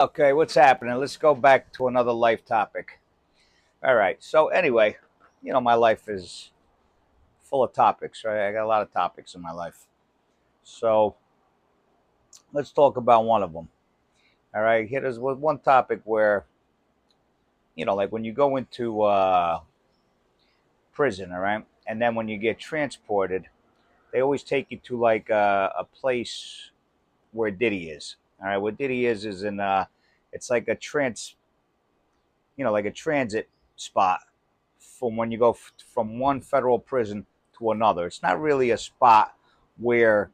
Okay, what's happening? Let's go back to another life topic. All right. So anyway, my life is full of topics, right? I got a lot of topics in my life. So let's talk about one of them. All right. Here is one topic where, like when you go into prison, all right, and then when you get transported, they always take you to like a place where Diddy is. All right. What Diddy is in it's like a like a transit spot from when you go from one federal prison to another. It's not really a spot where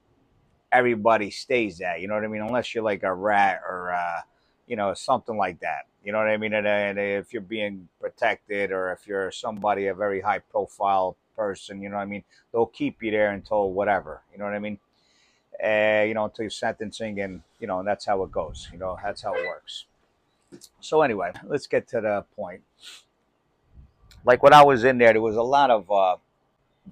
everybody stays at. You know what I mean? Unless you're like a rat or something like that. You know what I mean? And if you're being protected or if you're somebody a very high profile person, you know what I mean? They'll keep you there until whatever. You know what I mean? Until you're sentencing, and and that's how it goes. That's how it works. So anyway, let's get to the point. Like when I was in there was a lot of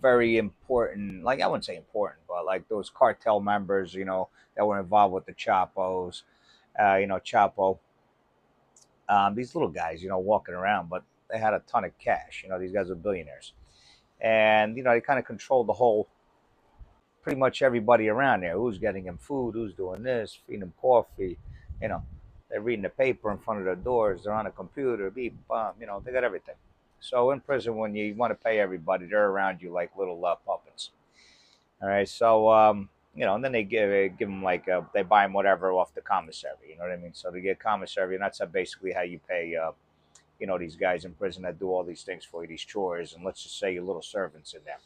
very important, like I wouldn't say important, but like those cartel members, that were involved with the Chapos, Chapo, these little guys, walking around, but they had a ton of cash. These guys were billionaires, and they kind of controlled the whole, pretty much everybody around there. Who's getting him food? Who's doing this? Feeding him coffee? You know, they're reading the paper in front of their doors. They're on a computer. Beep, bum. They got everything. So in prison, when you want to pay everybody, they're around you like little puppets. All right. So and then they give them like they buy them whatever off the commissary. You know what I mean? So they get commissary, and that's basically how you pay. These guys in prison that do all these things for you, these chores, and let's just say your little servants in there.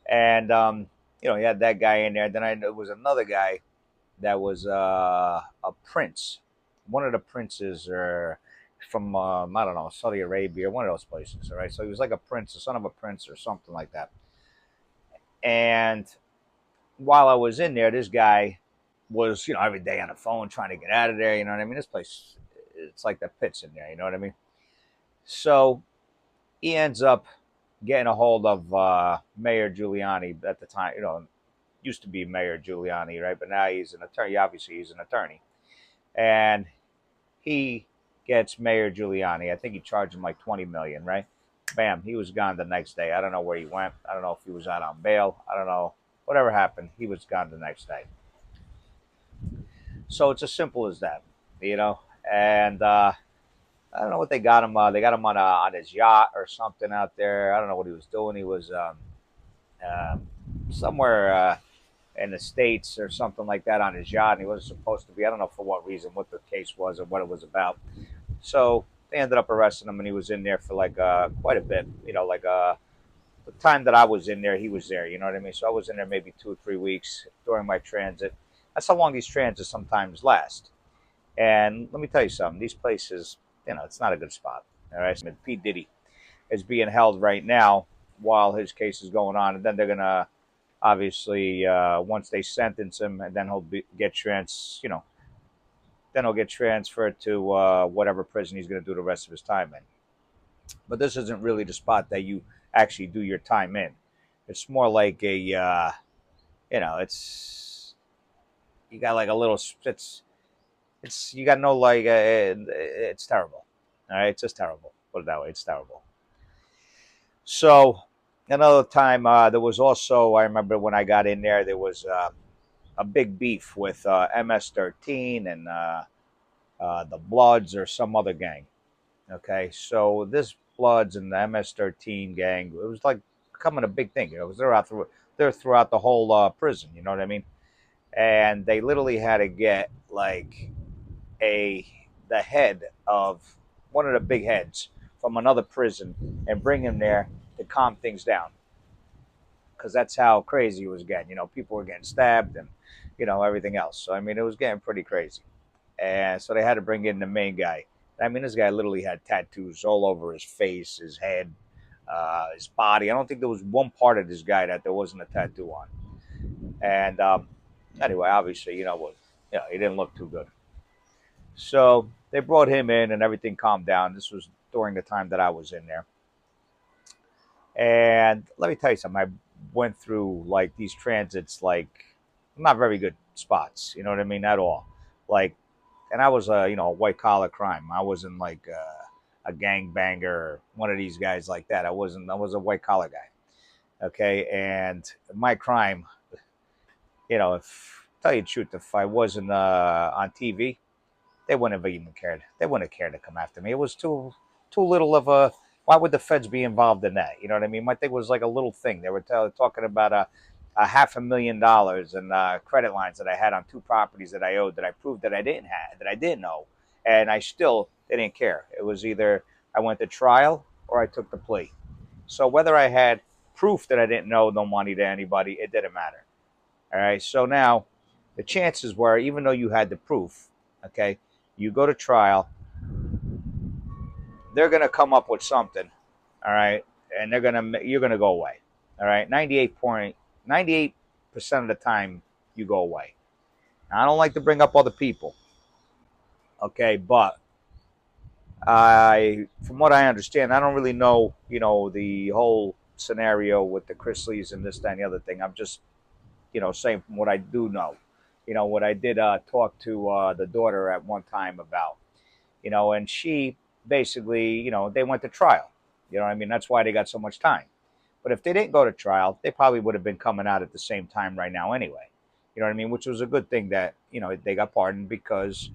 And you had that guy in there. Then there was another guy that was a prince, one of the princes, or from I don't know, Saudi Arabia, one of those places. All right, so he was like a prince, the son of a prince, or something like that. And while I was in there, this guy was every day on the phone trying to get out of there. You know what I mean? This place, it's like the pits in there. You know what I mean? So he ends up getting a hold of Mayor Giuliani at the time. Used to be Mayor Giuliani, right? But now he's an attorney. Obviously, he's an attorney, and he gets Mayor Giuliani. I think he charged him like 20 million, right? Bam, he was gone the next day. I don't know where he went. I don't know if he was out on bail. I don't know. Whatever happened, he was gone the next day. So it's as simple as that, And I don't know what they got him. They got him on his yacht or something out there. I don't know what he was doing. He was somewhere in the States or something like that on his yacht, and he wasn't supposed to be. I don't know for what reason, what the case was, or what it was about. So they ended up arresting him, and he was in there for like quite a bit. The time that I was in there, he was there. You know what I mean? So I was in there maybe 2 or 3 weeks during my transit. That's how long these transits sometimes last. And let me tell you something. These places, it's not a good spot. All right. So P. Diddy is being held right now while his case is going on, and then they're gonna obviously once they sentence him, and then then he'll get transferred to whatever prison he's gonna do the rest of his time in. But this isn't really the spot that you actually do your time in. It's more like it's you got like a little it's you got no like it's terrible. All right, it's just terrible. Put it that way, it's terrible. So another time, there was also, I remember when I got in there, there was a big beef with MS-13 and the Bloods or some other gang. Okay, so this Bloods and the MS-13 gang, it was like becoming a big thing. Because they're throughout the whole prison. You know what I mean? And they literally had to get like the head of one of the big heads from another prison and bring him there to calm things down, because that's how crazy it was getting. People were getting stabbed and everything else. So I mean, it was getting pretty crazy, and so they had to bring in the main guy. I mean, this guy literally had tattoos all over his face, his head, his body. I don't think there was one part of this guy that there wasn't a tattoo on. And anyway, obviously, he didn't look too good. So they brought him in, and everything calmed down. This was during the time that I was in there. And let me tell you something. I went through like these transits, like not very good spots. You know what I mean? At all. Like and I was a a white collar crime. I wasn't like a gangbanger or one of these guys like that. I wasn't. I was a white collar guy. Okay, and my crime, if tell you the truth, if I wasn't on TV, they wouldn't have even cared. They wouldn't have cared to come after me. It was too little of a. Why would the feds be involved in that? You know what I mean? My thing was like a little thing. They were talking about a $500,000 in credit lines that I had on 2 properties that I owed that I proved that I didn't have, that I didn't know, and I still didn't care. It was either I went to trial or I took the plea. So whether I had proof that I didn't know no money to anybody, it didn't matter. All right. So now the chances were, even though you had the proof, okay, you go to trial, they're going to come up with something. All right. And you're going to go away. All right. 98% of the time you go away. Now, I don't like to bring up other people. Okay. But from what I understand, I don't really know, the whole scenario with the Chrisleys and this, that, and the other thing. I'm just, saying from what I do know. What I did talk to the daughter at one time about, and she basically, they went to trial. You know what I mean? That's why they got so much time. But if they didn't go to trial, they probably would have been coming out at the same time right now anyway. You know what I mean? Which was a good thing that, they got pardoned, because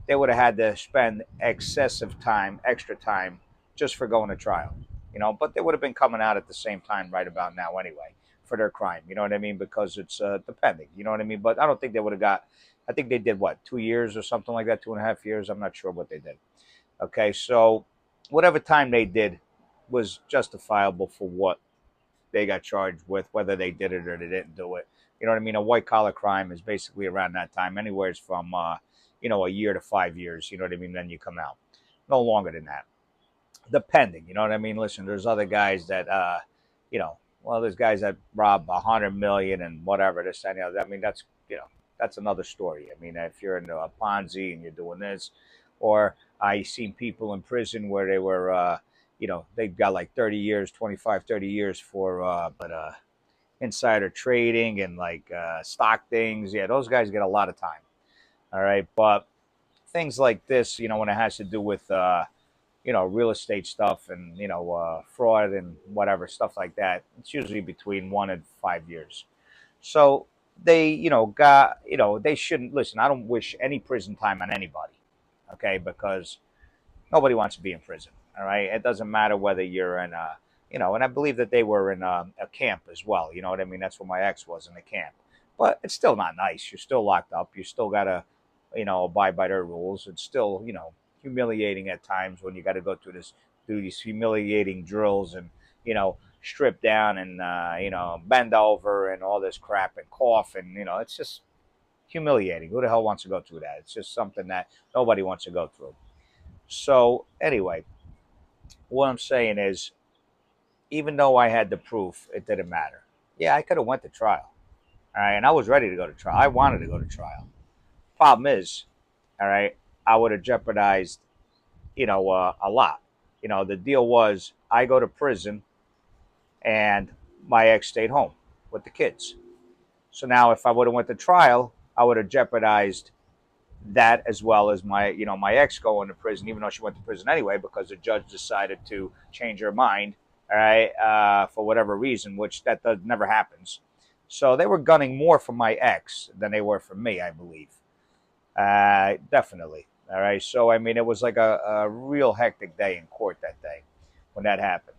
they would have had to spend excessive time, extra time, just for going to trial. But they would have been coming out at the same time right about now anyway for their crime. You know what I mean? Because it's depending. You know what I mean? But I don't think they would have got. I think they did what, 2 years or something like that, 2.5 years. I'm not sure what they did. Okay, so whatever time they did was justifiable for what they got charged with, whether they did it or they didn't do it. You know what I mean? A white collar crime is basically around that time, anywhere from a year to 5 years. You know what I mean? Then you come out. No longer than that, depending. You know what I mean? Listen, there's other guys that there's guys that rob 100 million and whatever, this and the other. I mean, that's another story. I mean, if you're into a Ponzi and you're doing this, or I seen people in prison where they were, they got like 30 years, 25, 30 years for insider trading and like stock things. Yeah, those guys get a lot of time. All right. But things like this, when it has to do with, real estate stuff and, fraud and whatever, stuff like that, it's usually between 1 and 5 years. So they, they shouldn't listen. I don't wish any prison time on anybody. Okay. Because nobody wants to be in prison. All right. It doesn't matter whether you're in and I believe that they were in a camp as well. You know what I mean? That's where my ex was, in a camp. But it's still not nice. You're still locked up. You still got to, abide by their rules. It's still, humiliating at times when you got to go through these humiliating drills and, strip down and, bend over and all this crap and cough. And, it's just humiliating. Who the hell wants to go through that? It's just something that nobody wants to go through. So anyway, what I'm saying is, even though I had the proof, it didn't matter. Yeah, I could have went to trial. All right, and I was ready to go to trial. I wanted to go to trial. Problem is, all right, I would have jeopardized, a lot. The deal was I go to prison and my ex stayed home with the kids. So now if I would have went to trial, I would have jeopardized that, as well as my ex going to prison, even though she went to prison anyway, because the judge decided to change her mind, all right, for whatever reason, which never happens. So they were gunning more for my ex than they were for me, I believe. Definitely. All right. So, I mean, it was like a real hectic day in court that day when that happened,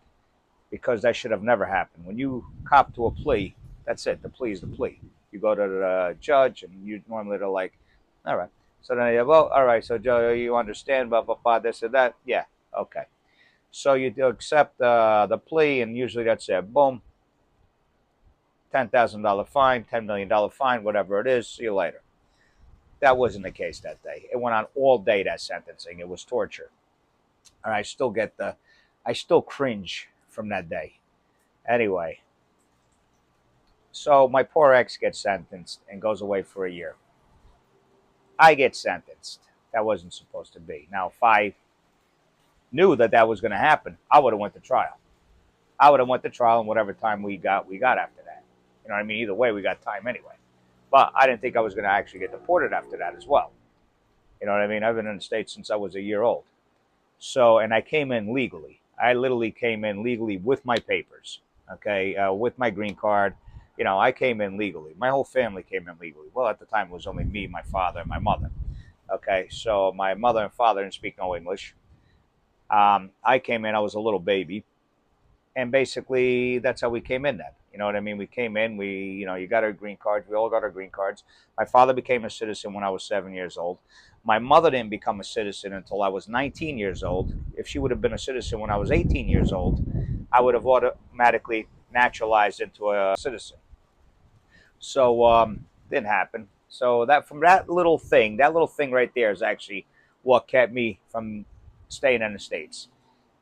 because that should have never happened. When you cop to a plea, that's it. The plea is the plea. You go to the judge, and you normally they're like, all right. So then well, all right. So, Joe, you understand, blah, blah, blah, this and that. Yeah. Okay. So you do accept the plea, and usually that's it. Boom. $10,000 fine, $10 million fine, whatever it is. See you later. That wasn't the case that day. It went on all day, that sentencing. It was torture. And I still cringe from that day. Anyway, so my poor ex gets sentenced and goes away for a year. I get sentenced. That wasn't supposed to be. Now, if I knew that was going to happen, I would have went to trial. I would have went to trial, and whatever time we got after that. You know what I mean? Either way, we got time anyway. But I didn't think I was going to actually get deported after that as well. You know what I mean? I've been in the States since I was a year old. So, and I came in legally. I literally came in legally with my papers, okay, with my green card. You know, I came in legally. My whole family came in legally. Well, at the time, it was only me, my father, and my mother. Okay, so my mother and father didn't speak no English. I came in, I was a little baby, and basically that's how we came in then. You know what I mean? We came in, you got our green cards. We all got our green cards. My father became a citizen when I was 7 years old. My mother didn't become a citizen until I was 19 years old. If she would have been a citizen when I was 18 years old, I would have automatically naturalized into a citizen. So didn't happen. So that from that little thing right there is actually what kept me from staying in the States,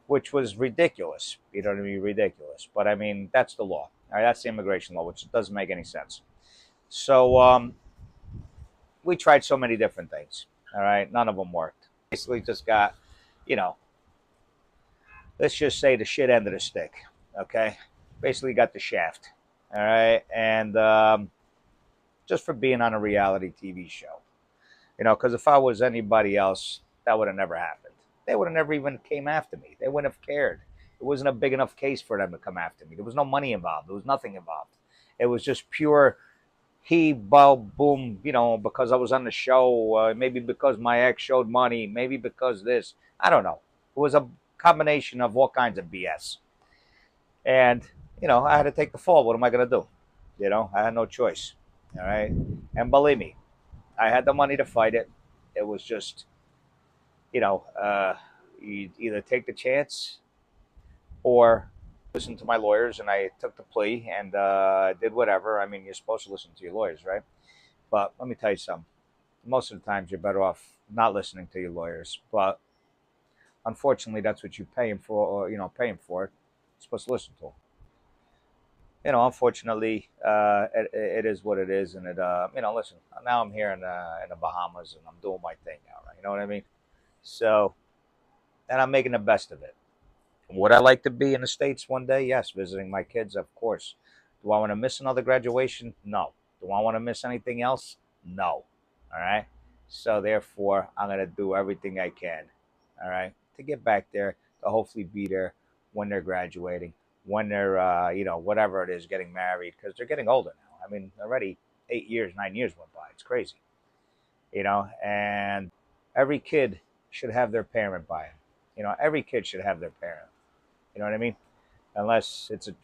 which was ridiculous. You know what I mean? Ridiculous. But I mean, that's the law. All right, that's the immigration law, which doesn't make any sense. So we tried so many different things. All right, none of them worked. Basically, just got, you know, let's just say the shit end of the stick. Okay, basically got the shaft. All right, and just for being on a reality TV show, you know, because if I was anybody else, that would have never happened. They would have never even came after me. They wouldn't have cared. It wasn't a big enough case for them to come after me. There was no money involved. There was nothing involved. It was just pure he, boom, you know, because I was on the show, maybe because my ex showed money, maybe because this. I don't know. It was a combination of all kinds of BS. And, you know, I had to take the fall. What am I going to do? You know, I had no choice. All right. And believe me, I had the money to fight it. It was just, you know, you either take the chance or listen to my lawyers. And I took the plea and did whatever. I mean, you're supposed to listen to your lawyers, right? But let me tell you something. Most of the times you're better off not listening to your lawyers. But unfortunately, that's what you pay them for, or, you know, paying for it. You're supposed to listen to them. You know, unfortunately, it is what it is. And you know, listen, now I'm here in the Bahamas and I'm doing my thing now, right? You know what I mean? So, and I'm making the best of it. Would I like to be in the States one day? Yes, visiting my kids, of course. Do I want to miss another graduation? No. Do I want to miss anything else? No. All right. So therefore, I'm going to do everything I can, all right, to get back there, to hopefully be there when they're graduating, when they're, you know, whatever it is, getting married, because they're getting older now. I mean, already 8 years, 9 years went by. It's crazy, you know, and every kid should have their parent by them. You know, every kid should have their parent. You know what I mean? Unless it's a,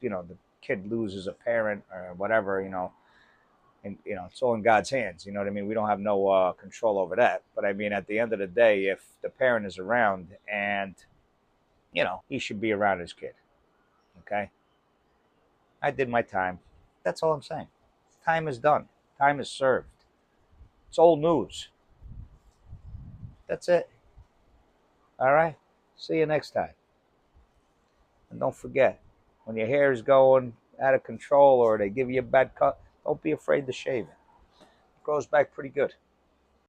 you know, the kid loses a parent or whatever, you know, and, you know, it's all in God's hands. You know what I mean? We don't have no control over that. But I mean, at the end of the day, if the parent is around and, you know, he should be around his kid. Okay? I did my time. That's all I'm saying. Time is done. Time is served. It's old news. That's it. All right? See you next time. And don't forget, when your hair is going out of control or they give you a bad cut, don't be afraid to shave it. It grows back pretty good.